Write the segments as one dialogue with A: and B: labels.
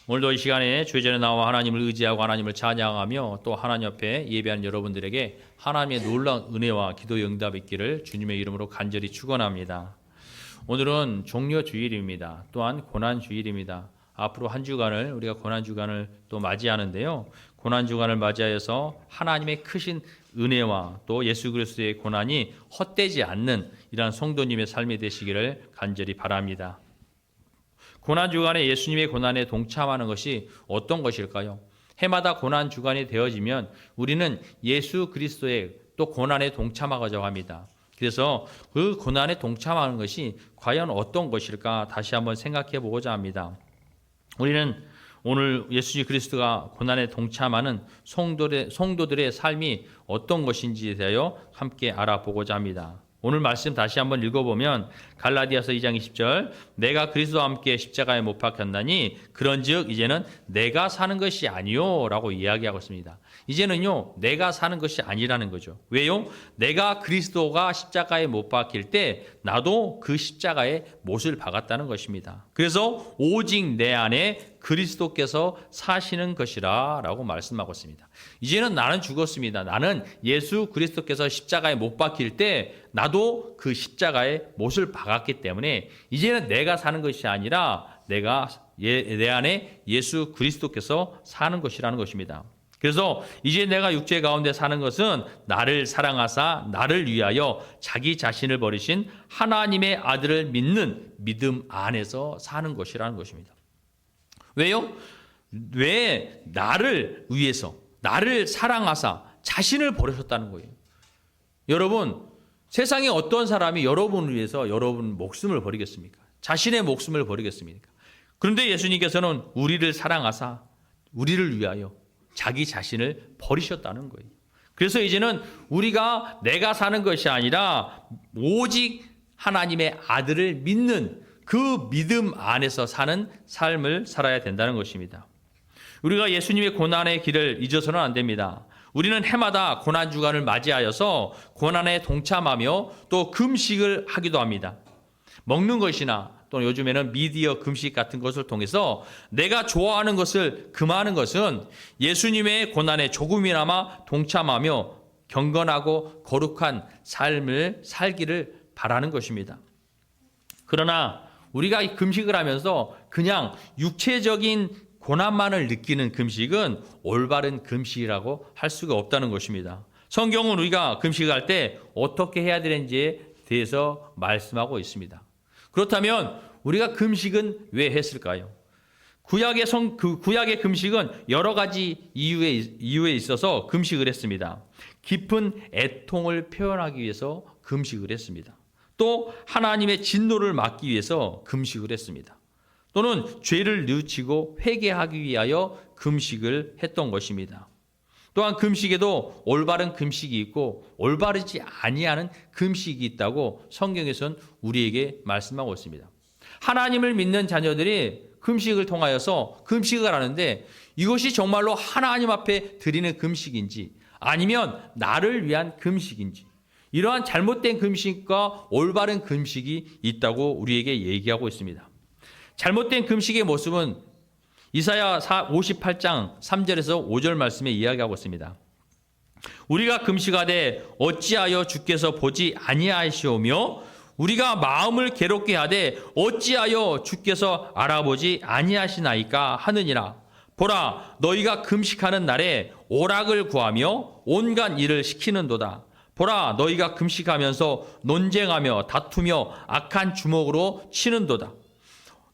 A: 오늘도 이 시간에 주의 전에 나와 하나님을 의지하고 하나님을 찬양하며 또 하나님 앞에 예배하는 여러분들에게 하나님의 놀라운 은혜와 기도 응답 있기를 주님의 이름으로 간절히 축원합니다. 오늘은 종려 주일입니다. 또한 고난 주일입니다. 앞으로 한 주간을 우리가 고난 주간을 또 맞이하는데요. 고난 주간을 맞이하여서 하나님의 크신 은혜와 또 예수 그리스도의 고난이 헛되지 않는 이러한 성도님의 삶이 되시기를 간절히 바랍니다. 고난 주간에 예수님의 고난에 동참하는 것이 어떤 것일까요? 해마다 고난 주간이 되어지면 우리는 예수 그리스도의 또 고난에 동참하고자 합니다. 그래서 그 고난에 동참하는 것이 과연 어떤 것일까 다시 한번 생각해 보고자 합니다. 우리는 오늘 예수 그리스도가 고난에 동참하는 성도들의 삶이 어떤 것인지에 대하여 함께 알아보고자 합니다. 오늘 말씀 다시 한번 읽어보면 갈라디아서 2장 20절 내가 그리스도와 함께 십자가에 못 박혔나니 그런즉 이제는 내가 사는 것이 아니요 라고 이야기하고 있습니다. 이제는요 내가 사는 것이 아니라는 거죠. 왜요? 내가 그리스도가 십자가에 못 박힐 때 나도 그 십자가에 못을 박았다는 것입니다. 그래서 오직 내 안에 그리스도께서 사시는 것이라 라고 말씀하고 있습니다. 이제는 나는 죽었습니다. 나는 예수 그리스도께서 십자가에 못 박힐 때 나도 그 십자가에 못을 박았기 때문에 이제는 내가 사는 것이 아니라 내 안에 예수 그리스도께서 사는 것이라는 것입니다. 그래서 이제 내가 육체 가운데 사는 것은 나를 사랑하사 나를 위하여 자기 자신을 버리신 하나님의 아들을 믿는 믿음 안에서 사는 것이라는 것입니다. 왜요? 왜 나를 위해서 나를 사랑하사 자신을 버리셨다는 거예요. 여러분 세상에 어떤 사람이 여러분을 위해서 여러분 목숨을 버리겠습니까? 자신의 목숨을 버리겠습니까? 그런데 예수님께서는 우리를 사랑하사 우리를 위하여 자기 자신을 버리셨다는 거예요. 그래서 이제는 우리가 내가 사는 것이 아니라 오직 하나님의 아들을 믿는 그 믿음 안에서 사는 삶을 살아야 된다는 것입니다. 우리가 예수님의 고난의 길을 잊어서는 안 됩니다. 우리는 해마다 고난 주간을 맞이하여서 고난에 동참하며 또 금식을 하기도 합니다. 먹는 것이나 또 요즘에는 미디어 금식 같은 것을 통해서 내가 좋아하는 것을 금하는 것은 예수님의 고난에 조금이나마 동참하며 경건하고 거룩한 삶을 살기를 바라는 것입니다. 그러나 우리가 이 금식을 하면서 그냥 육체적인 고난만을 느끼는 금식은 올바른 금식이라고 할 수가 없다는 것입니다. 성경은 우리가 금식할 때 어떻게 해야 되는지에 대해서 말씀하고 있습니다. 그렇다면 우리가 금식은 왜 했을까요? 구약의 금식은 여러 가지 이유에 있어서 금식을 했습니다. 깊은 애통을 표현하기 위해서 금식을 했습니다. 또 하나님의 진노를 막기 위해서 금식을 했습니다. 또는 죄를 뉘우치고 회개하기 위하여 금식을 했던 것입니다. 또한 금식에도 올바른 금식이 있고 올바르지 아니하는 금식이 있다고 성경에서는 우리에게 말씀하고 있습니다. 하나님을 믿는 자녀들이 금식을 통하여서 금식을 하는데 이것이 정말로 하나님 앞에 드리는 금식인지 아니면 나를 위한 금식인지 이러한 잘못된 금식과 올바른 금식이 있다고 우리에게 얘기하고 있습니다. 잘못된 금식의 모습은 이사야 58장 3절에서 5절 말씀에 이야기하고 있습니다. 우리가 금식하되 어찌하여 주께서 보지 아니하시오며 우리가 마음을 괴롭게 하되 어찌하여 주께서 알아보지 아니하시나이까 하느니라. 보라 너희가 금식하는 날에 오락을 구하며 온갖 일을 시키는도다. 보라 너희가 금식하면서 논쟁하며 다투며 악한 주먹으로 치는도다.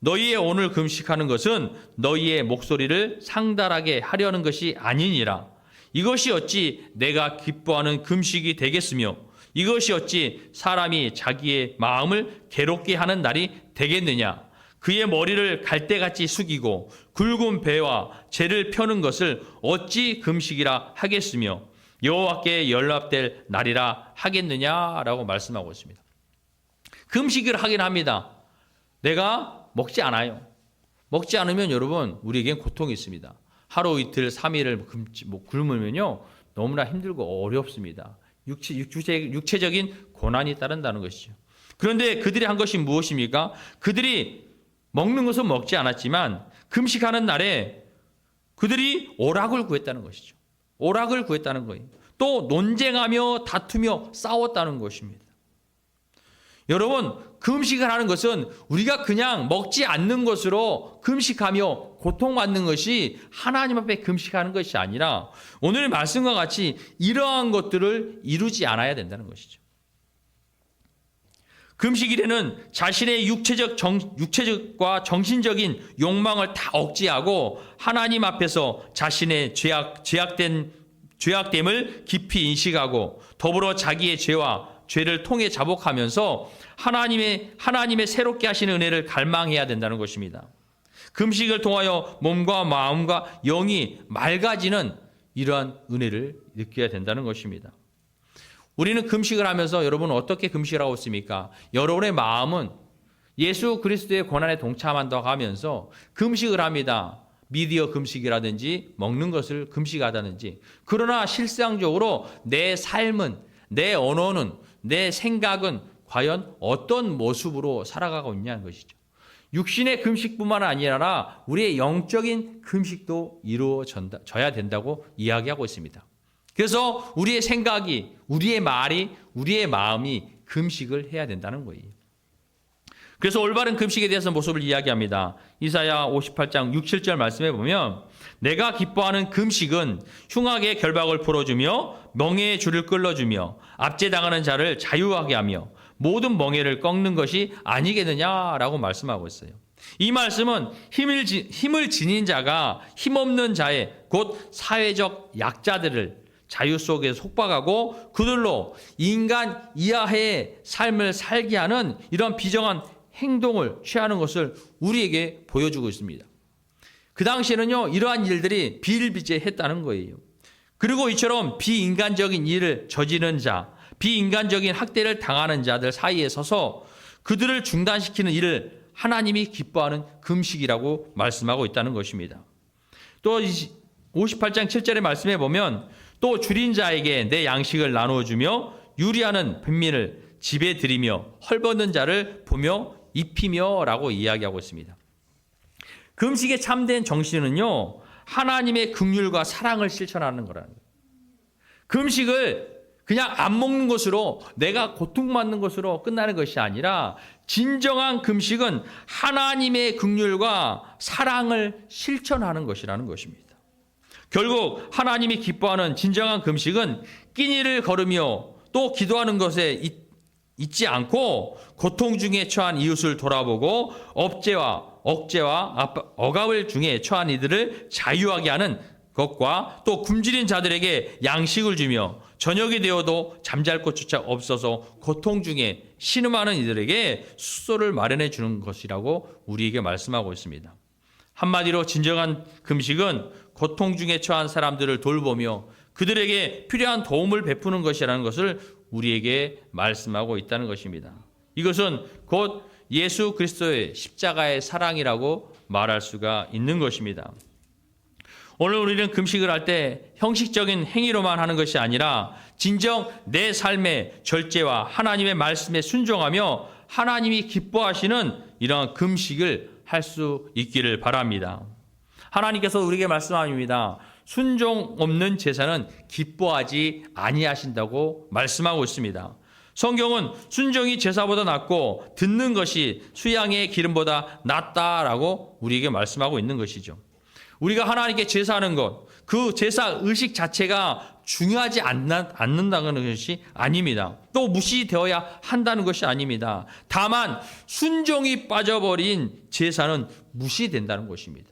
A: 너희의 오늘 금식하는 것은 너희의 목소리를 상달하게 하려는 것이 아니니라. 이것이 어찌 내가 기뻐하는 금식이 되겠으며 이것이 어찌 사람이 자기의 마음을 괴롭게 하는 날이 되겠느냐. 그의 머리를 갈대같이 숙이고 굵은 배와 재를 펴는 것을 어찌 금식이라 하겠으며 여호와께 연락될 날이라 하겠느냐라고 말씀하고 있습니다. 금식을 하긴 합니다. 내가 먹지 않아요. 먹지 않으면 여러분 우리에겐 고통이 있습니다. 하루 이틀 3일을 굶으면요 너무나 힘들고 어렵습니다. 육체적인 고난이 따른다는 것이죠. 그런데 그들이 한 것이 무엇입니까? 그들이 먹는 것은 먹지 않았지만 금식하는 날에 그들이 오락을 구했다는 것이죠. 오락을 구했다는 거예요. 또 논쟁하며 다투며 싸웠다는 것입니다. 여러분, 금식을 하는 것은 우리가 그냥 먹지 않는 것으로 금식하며 고통받는 것이 하나님 앞에 금식하는 것이 아니라 오늘 말씀과 같이 이러한 것들을 이루지 않아야 된다는 것이죠. 금식일에는 자신의 육체적과 정신적인 욕망을 다 억제하고 하나님 앞에서 자신의 죄악됨을 깊이 인식하고 더불어 자기의 죄를 통해 자복하면서 하나님의 새롭게 하시는 은혜를 갈망해야 된다는 것입니다. 금식을 통하여 몸과 마음과 영이 맑아지는 이러한 은혜를 느껴야 된다는 것입니다. 우리는 금식을 하면서 여러분 어떻게 금식을 하고 있습니까? 여러분의 마음은 예수 그리스도의 고난에 동참한다고 하면서 금식을 합니다. 미디어 금식이라든지 먹는 것을 금식하다든지. 그러나 실상적으로 내 삶은, 내 언어는, 내 생각은 과연 어떤 모습으로 살아가고 있냐는 것이죠. 육신의 금식뿐만 아니라 우리의 영적인 금식도 이루어져야 된다고 이야기하고 있습니다. 그래서 우리의 생각이, 우리의 말이, 우리의 마음이 금식을 해야 된다는 거예요. 그래서 올바른 금식에 대해서 모습을 이야기합니다. 이사야 58장 6, 7절 말씀해 보면 내가 기뻐하는 금식은 흉악의 결박을 풀어주며 멍에의 줄을 끌어주며 압제당하는 자를 자유하게 하며 모든 멍에를 꺾는 것이 아니겠느냐라고 말씀하고 있어요. 이 말씀은 힘을 지닌 자가 힘없는 자의 곧 사회적 약자들을 자유 속에 속박하고 그들로 인간 이하의 삶을 살게 하는 이런 비정한 행동을 취하는 것을 우리에게 보여주고 있습니다. 그 당시에는요, 이러한 일들이 비일비재했다는 거예요. 그리고 이처럼 비인간적인 일을 저지르는 자, 비인간적인 학대를 당하는 자들 사이에 서서 그들을 중단시키는 일을 하나님이 기뻐하는 금식이라고 말씀하고 있다는 것입니다. 또 58장 7절의 말씀에 보면 또 줄인 자에게 내 양식을 나누어주며 유리하는 빈민을 집에 들이며 헐벗는 자를 보며 입히며 라고 이야기하고 있습니다. 금식의 참된 정신은요, 하나님의 긍휼과 사랑을 실천하는 거라는 거예요. 금식을 그냥 안 먹는 것으로 내가 고통받는 것으로 끝나는 것이 아니라 진정한 금식은 하나님의 긍휼과 사랑을 실천하는 것이라는 것입니다. 결국 하나님이 기뻐하는 진정한 금식은 끼니를 거르며 또 기도하는 것에 잊지 않고 고통 중에 처한 이웃을 돌아보고 억제와 억압을 중에 처한 이들을 자유하게 하는 것과 또 굶주린 자들에게 양식을 주며 저녁이 되어도 잠잘 곳조차 없어서 고통 중에 신음하는 이들에게 숙소를 마련해 주는 것이라고 우리에게 말씀하고 있습니다. 한마디로 진정한 금식은 고통 중에 처한 사람들을 돌보며 그들에게 필요한 도움을 베푸는 것이라는 것을 우리에게 말씀하고 있다는 것입니다. 이것은 곧 예수 그리스도의 십자가의 사랑이라고 말할 수가 있는 것입니다. 오늘 우리는 금식을 할 때 형식적인 행위로만 하는 것이 아니라 진정 내 삶의 절제와 하나님의 말씀에 순종하며 하나님이 기뻐하시는 이러한 금식을 할 수 있기를 바랍니다. 하나님께서 우리에게 말씀합니다. 순종 없는 제사는 기뻐하지 아니하신다고 말씀하고 있습니다. 성경은 순종이 제사보다 낫고 듣는 것이 수양의 기름보다 낫다라고 우리에게 말씀하고 있는 것이죠. 우리가 하나님께 제사하는 것, 그 제사 의식 자체가 중요하지 않는다는 것이 아닙니다. 또 무시되어야 한다는 것이 아닙니다. 다만 순종이 빠져버린 제사는 무시된다는 것입니다.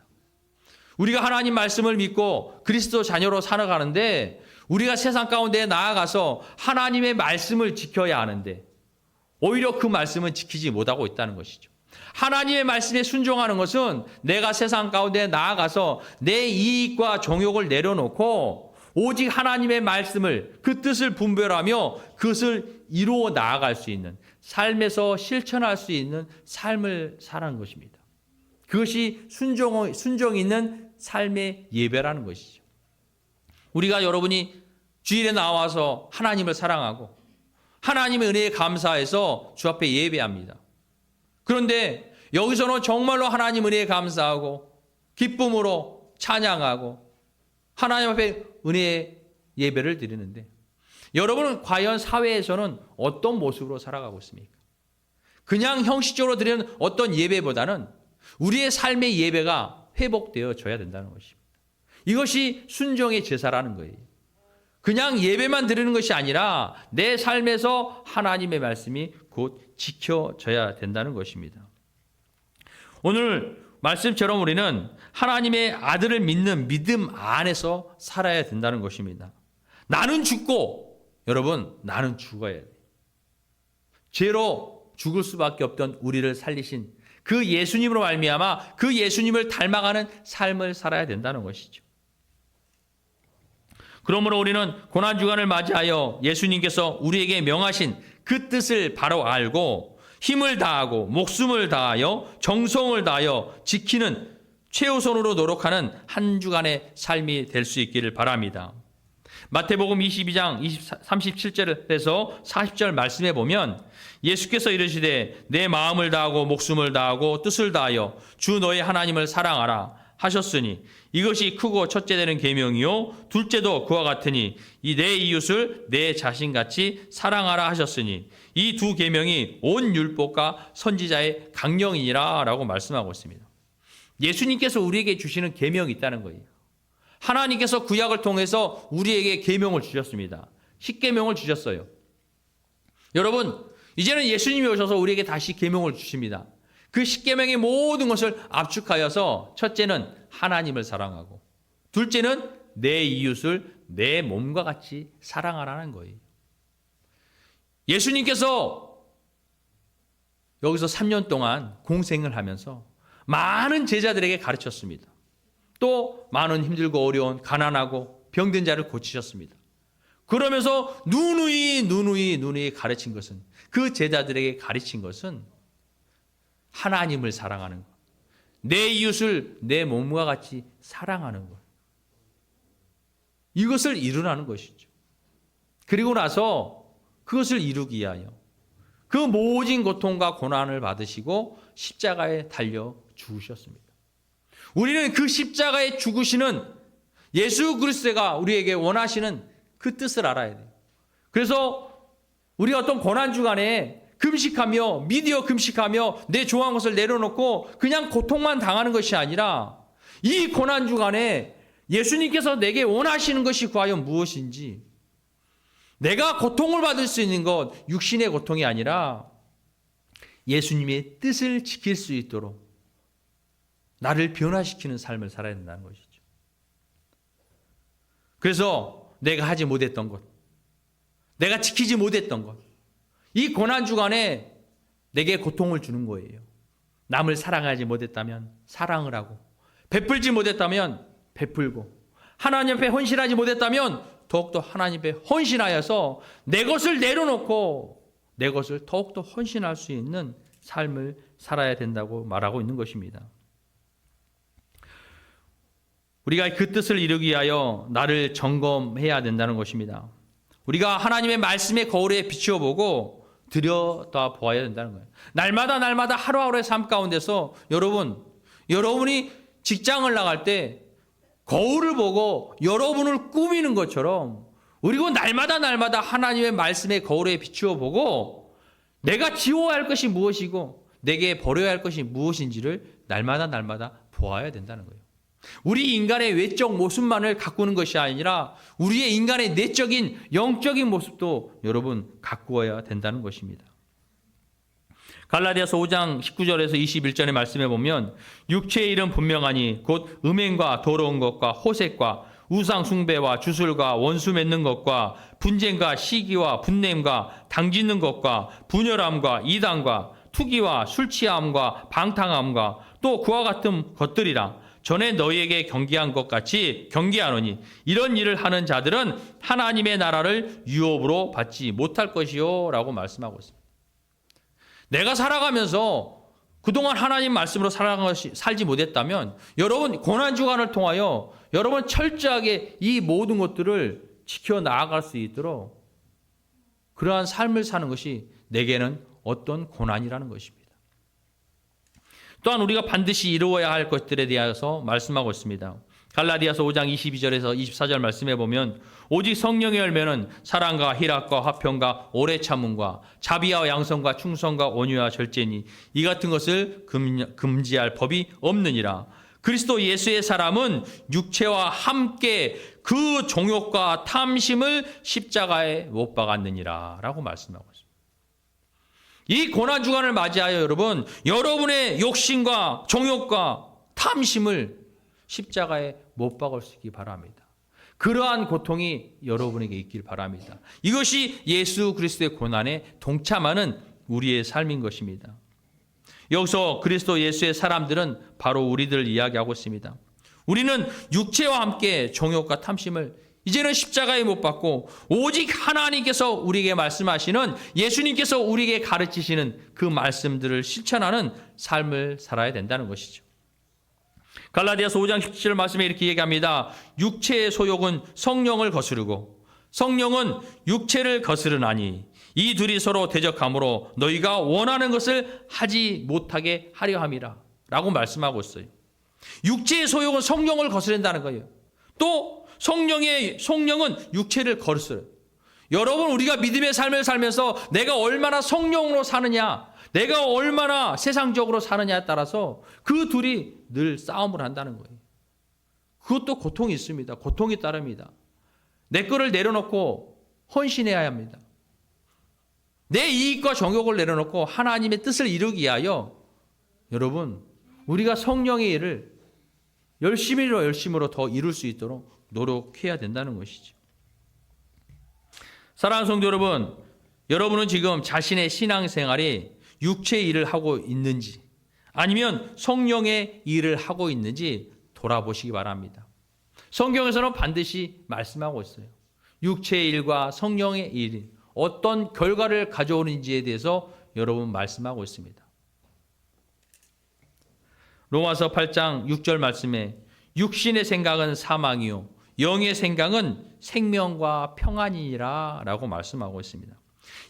A: 우리가 하나님 말씀을 믿고 그리스도 자녀로 살아가는데 우리가 세상 가운데 나아가서 하나님의 말씀을 지켜야 하는데 오히려 그 말씀은 지키지 못하고 있다는 것이죠. 하나님의 말씀에 순종하는 것은 내가 세상 가운데 나아가서 내 이익과 정욕을 내려놓고 오직 하나님의 말씀을 그 뜻을 분별하며 그것을 이루어 나아갈 수 있는 삶에서 실천할 수 있는 삶을 사는 것입니다. 그것이 순종 있는 삶의 예배라는 것이죠. 우리가 여러분이 주일에 나와서 하나님을 사랑하고 하나님의 은혜에 감사해서 주 앞에 예배합니다. 그런데 여기서는 정말로 하나님 은혜에 감사하고 기쁨으로 찬양하고 하나님 앞에 은혜의 예배를 드리는데 여러분은 과연 사회에서는 어떤 모습으로 살아가고 있습니까? 그냥 형식적으로 드리는 어떤 예배보다는 우리의 삶의 예배가 회복되어져야 된다는 것입니다. 이것이 순종의 제사라는 거예요. 그냥 예배만 드리는 것이 아니라 내 삶에서 하나님의 말씀이 곧 지켜져야 된다는 것입니다. 오늘 말씀처럼 우리는 하나님의 아들을 믿는 믿음 안에서 살아야 된다는 것입니다. 나는 죽고 여러분 나는 죽어야 돼. 죄로 죽을 수밖에 없던 우리를 살리신 그 예수님으로 말미암아 그 예수님을 닮아가는 삶을 살아야 된다는 것이죠. 그러므로 우리는 고난주간을 맞이하여 예수님께서 우리에게 명하신 그 뜻을 바로 알고 힘을 다하고 목숨을 다하여 정성을 다하여 지키는 최우선으로 노력하는 한 주간의 삶이 될 수 있기를 바랍니다. 마태복음 22장 37절에서 40절 말씀해 보면 예수께서 이르시되 내 마음을 다하고 목숨을 다하고 뜻을 다하여 주 너의 하나님을 사랑하라 하셨으니 이것이 크고 첫째 되는 계명이요 둘째도 그와 같으니 이 내 이웃을 내 자신같이 사랑하라 하셨으니 이 두 계명이 온 율법과 선지자의 강령이니라 라고 말씀하고 있습니다. 예수님께서 우리에게 주시는 계명이 있다는 거예요. 하나님께서 구약을 통해서 우리에게 계명을 주셨습니다. 십계명을 주셨어요. 여러분 이제는 예수님이 오셔서 우리에게 다시 계명을 주십니다. 그 십계명의 모든 것을 압축하여서 첫째는 하나님을 사랑하고 둘째는 내 이웃을 내 몸과 같이 사랑하라는 거예요. 예수님께서 여기서 3년 동안 공생을 하면서 많은 제자들에게 가르쳤습니다. 또 많은 힘들고 어려운 가난하고 병든 자를 고치셨습니다. 그러면서 누누이 가르친 것은 그 제자들에게 가르친 것은 하나님을 사랑하는 것. 내 이웃을 내 몸과 같이 사랑하는 것. 이것을 이루라는 것이죠. 그리고 나서 그것을 이루기 위하여 그 모진 고통과 고난을 받으시고 십자가에 달려 죽으셨습니다. 우리는 그 십자가에 죽으시는 예수 그리스도가 우리에게 원하시는 그 뜻을 알아야 돼요. 그래서 우리가 어떤 고난주간에 금식하며 미디어 금식하며 내 좋아하는 것을 내려놓고 그냥 고통만 당하는 것이 아니라 이 고난주간에 예수님께서 내게 원하시는 것이 과연 무엇인지 내가 고통을 받을 수 있는 것 육신의 고통이 아니라 예수님의 뜻을 지킬 수 있도록 나를 변화시키는 삶을 살아야 된다는 것이죠. 그래서 내가 하지 못했던 것, 내가 지키지 못했던 것, 이 고난주간에 내게 고통을 주는 거예요. 남을 사랑하지 못했다면 사랑을 하고 베풀지 못했다면 베풀고 하나님 앞에 헌신하지 못했다면 더욱더 하나님 앞에 헌신하여서 내 것을 내려놓고 내 것을 더욱더 헌신할 수 있는 삶을 살아야 된다고 말하고 있는 것입니다. 우리가 그 뜻을 이루기 위하여 나를 점검해야 된다는 것입니다. 우리가 하나님의 말씀의 거울에 비추어 보고 들여다 보아야 된다는 거예요. 날마다 하루하루의 삶 가운데서 여러분이 직장을 나갈 때 거울을 보고 여러분을 꾸미는 것처럼 그리고 날마다 하나님의 말씀의 거울에 비추어 보고 내가 지워야 할 것이 무엇이고 내게 버려야 할 것이 무엇인지를 날마다 보아야 된다는 거예요. 우리 인간의 외적 모습만을 가꾸는 것이 아니라 우리의 인간의 내적인 영적인 모습도 여러분 가꾸어야 된다는 것입니다. 갈라디아서 5장 19절에서 21절의 말씀에 보면 육체의 일은 분명하니 곧 음행과 더러운 것과 호색과 우상 숭배와 주술과 원수 맺는 것과 분쟁과 시기와 분냄과 당짓는 것과 분열함과 이단과 투기와 술 취함과 방탕함과 또 그와 같은 것들이라. 전에 너희에게 경계한 것 같이 경계하노니 이런 일을 하는 자들은 하나님의 나라를 유업으로 받지 못할 것이요 라고 말씀하고 있습니다. 내가 살아가면서 그동안 하나님 말씀으로 살지 못했다면 여러분 고난주간을 통하여 여러분 철저하게 이 모든 것들을 지켜나갈 수 있도록 그러한 삶을 사는 것이 내게는 어떤 고난이라는 것입니다. 또한 우리가 반드시 이루어야 할 것들에 대해서 말씀하고 있습니다. 갈라디아서 5장 22절에서 24절 말씀해 보면 오직 성령의 열매는 사랑과 희락과 화평과 오래 참음과 자비와 양성과 충성과 온유와 절제니 이 같은 것을 금지할 법이 없느니라. 그리스도 예수의 사람은 육체와 함께 그 정욕과 탐심을 십자가에 못 박았느니라 라고 말씀하고 있습니다. 이 고난주간을 맞이하여 여러분의 욕심과 정욕과 탐심을 십자가에 못 박으시기 바랍니다. 그러한 고통이 여러분에게 있길 바랍니다. 이것이 예수 그리스도의 고난에 동참하는 우리의 삶인 것입니다. 여기서 그리스도 예수의 사람들은 바로 우리들을 이야기하고 있습니다. 우리는 육체와 함께 정욕과 탐심을 이제는 십자가에 못 박고 오직 하나님께서 우리에게 말씀하시는 예수님께서 우리에게 가르치시는 그 말씀들을 실천하는 삶을 살아야 된다는 것이죠. 갈라디아서 5장 17절 말씀에 이렇게 얘기합니다. 육체의 소욕은 성령을 거스르고 성령은 육체를 거스르나니 이 둘이 서로 대적함으로 너희가 원하는 것을 하지 못하게 하려 함이라 라고 말씀하고 있어요. 육체의 소욕은 성령을 거스른다는 거예요. 또 성령은 육체를 거스려요. 여러분, 우리가 믿음의 삶을 살면서 내가 얼마나 성령으로 사느냐, 내가 얼마나 세상적으로 사느냐에 따라서 그 둘이 늘 싸움을 한다는 거예요. 그것도 고통이 있습니다. 고통이 따릅니다. 내 거를 내려놓고 헌신해야 합니다. 내 이익과 정욕을 내려놓고 하나님의 뜻을 이루기 위하여 여러분, 우리가 성령의 일을 열심으로 더 이룰 수 있도록 노력해야 된다는 것이죠. 사랑하는 성도 여러분, 여러분은 지금 자신의 신앙생활이 육체의 일을 하고 있는지 아니면 성령의 일을 하고 있는지 돌아보시기 바랍니다. 성경에서는 반드시 말씀하고 있어요. 육체의 일과 성령의 일이 어떤 결과를 가져오는지에 대해서 여러분 말씀하고 있습니다. 로마서 8장 6절 말씀에 육신의 생각은 사망이요 영의 생각은 생명과 평안이니라 라고 말씀하고 있습니다.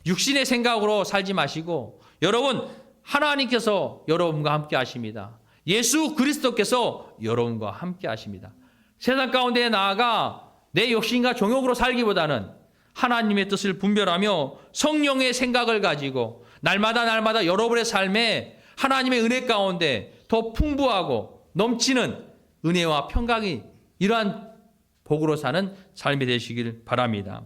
A: 육신의 생각으로 살지 마시고 여러분, 하나님께서 여러분과 함께 하십니다. 예수 그리스도께서 여러분과 함께 하십니다. 세상 가운데 나아가 내 욕심과 정욕으로 살기보다는 하나님의 뜻을 분별하며 성령의 생각을 가지고 날마다 여러분의 삶에 하나님의 은혜 가운데 더 풍부하고 넘치는 은혜와 평강이 이러한 복으로 사는 삶이 되시길 바랍니다.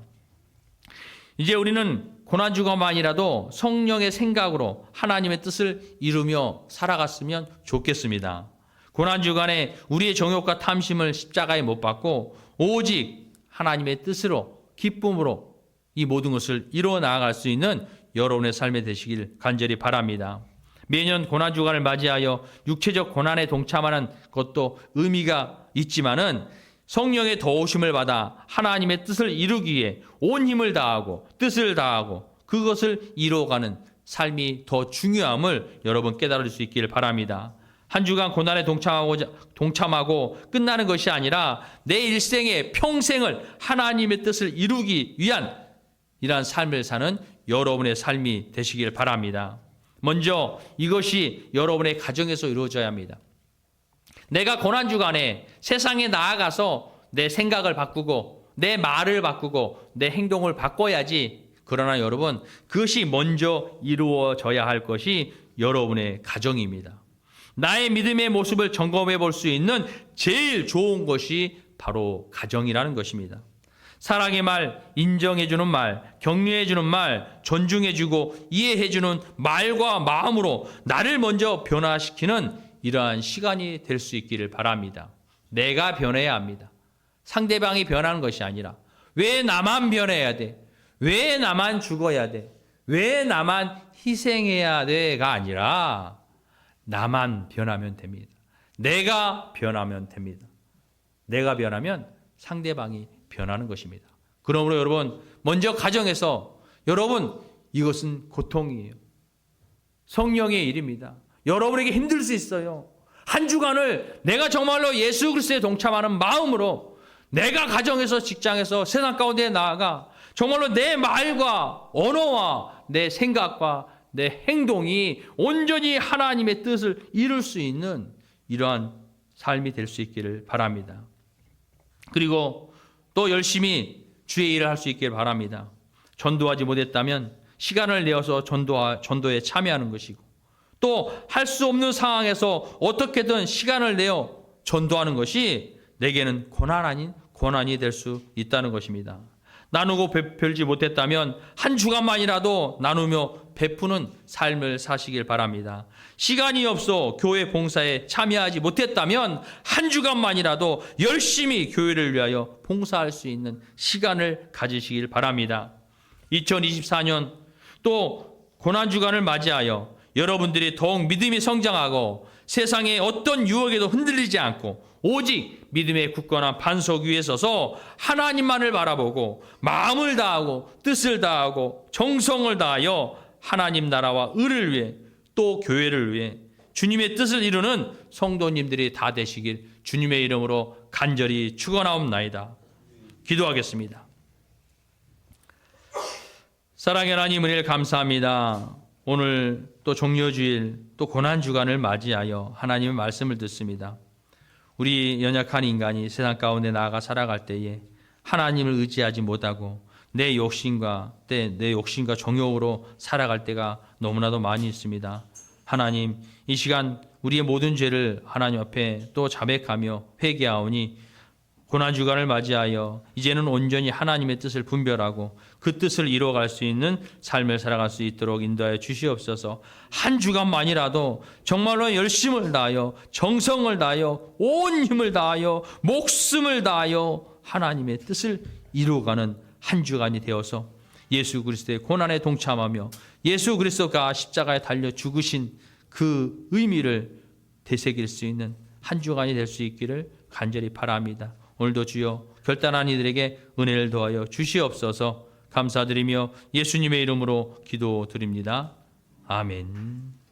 A: 이제 우리는 고난주간만이라도 성령의 생각으로 하나님의 뜻을 이루며 살아갔으면 좋겠습니다. 고난주간에 우리의 정욕과 탐심을 십자가에 못 박고 오직 하나님의 뜻으로 기쁨으로 이 모든 것을 이루어 나아갈 수 있는 여러분의 삶이 되시길 간절히 바랍니다. 매년 고난주간을 맞이하여 육체적 고난에 동참하는 것도 의미가 있지만은 성령의 도우심을 받아 하나님의 뜻을 이루기 위해 온 힘을 다하고 뜻을 다하고 그것을 이루어가는 삶이 더 중요함을 여러분 깨달을 수 있기를 바랍니다. 한 주간 고난에 동참하고 끝나는 것이 아니라 내 일생의 평생을 하나님의 뜻을 이루기 위한 이러한 삶을 사는 여러분의 삶이 되시길 바랍니다. 먼저 이것이 여러분의 가정에서 이루어져야 합니다. 내가 고난주간에 세상에 나아가서 내 생각을 바꾸고 내 말을 바꾸고 내 행동을 바꿔야지. 그러나 여러분, 그것이 먼저 이루어져야 할 것이 여러분의 가정입니다. 나의 믿음의 모습을 점검해 볼 수 있는 제일 좋은 것이 바로 가정이라는 것입니다. 사랑의 말, 인정해주는 말, 격려해주는 말, 존중해주고 이해해주는 말과 마음으로 나를 먼저 변화시키는 이러한 시간이 될 수 있기를 바랍니다. 내가 변해야 합니다. 상대방이 변하는 것이 아니라 왜 나만 변해야 돼? 왜 나만 죽어야 돼? 왜 나만 희생해야 돼가 아니라 나만 변하면 됩니다. 내가 변하면 됩니다. 내가 변하면 상대방이 변하는 것입니다. 그러므로 여러분, 먼저 가정에서 여러분, 이것은 고통이에요. 성령의 일입니다. 여러분에게 힘들 수 있어요. 한 주간을 내가 정말로 예수 그리스도에 동참하는 마음으로 내가 가정에서 직장에서 세상 가운데 나아가 정말로 내 말과 언어와 내 생각과 내 행동이 온전히 하나님의 뜻을 이룰 수 있는 이러한 삶이 될 수 있기를 바랍니다. 그리고 또 열심히 주의 일을 할 수 있기를 바랍니다. 전도하지 못했다면 시간을 내어서 전도에 참여하는 것이고, 또 할 수 없는 상황에서 어떻게든 시간을 내어 전도하는 것이 내게는 고난 아닌 고난이 될 수 있다는 것입니다. 나누고 베풀지 못했다면 한 주간만이라도 나누며 베푸는 삶을 사시길 바랍니다. 시간이 없어 교회 봉사에 참여하지 못했다면 한 주간만이라도 열심히 교회를 위하여 봉사할 수 있는 시간을 가지시길 바랍니다. 2024년 또 고난주간을 맞이하여 여러분들이 더욱 믿음이 성장하고 세상의 어떤 유혹에도 흔들리지 않고 오직 믿음의 굳건한 반석 위에 서서 하나님만을 바라보고 마음을 다하고 뜻을 다하고 정성을 다하여 하나님 나라와 의를 위해 또 교회를 위해 주님의 뜻을 이루는 성도님들이 다 되시길 주님의 이름으로 간절히 축원하옵나이다. 기도하겠습니다. 사랑의 하나님, 은혜를 감사합니다. 오늘 또 종려주일 또 고난주간을 맞이하여 하나님의 말씀을 듣습니다. 우리 연약한 인간이 세상 가운데 나아가 살아갈 때에 하나님을 의지하지 못하고 내 욕심과 정욕으로 살아갈 때가 너무나도 많이 있습니다. 하나님, 이 시간 우리의 모든 죄를 하나님 앞에 또 자백하며 회개하오니 고난주간을 맞이하여 이제는 온전히 하나님의 뜻을 분별하고 그 뜻을 이루어갈 수 있는 삶을 살아갈 수 있도록 인도하여 주시옵소서. 한 주간만이라도 정말로 열심을 다하여 정성을 다하여 온 힘을 다하여 목숨을 다하여 하나님의 뜻을 이루어가는 한 주간이 되어서 예수 그리스도의 고난에 동참하며 예수 그리스도가 십자가에 달려 죽으신 그 의미를 되새길 수 있는 한 주간이 될 수 있기를 간절히 바랍니다. 오늘도 주여 결단한 이들에게 은혜를 더하여 주시옵소서. 감사드리며 예수님의 이름으로 기도드립니다. 아멘.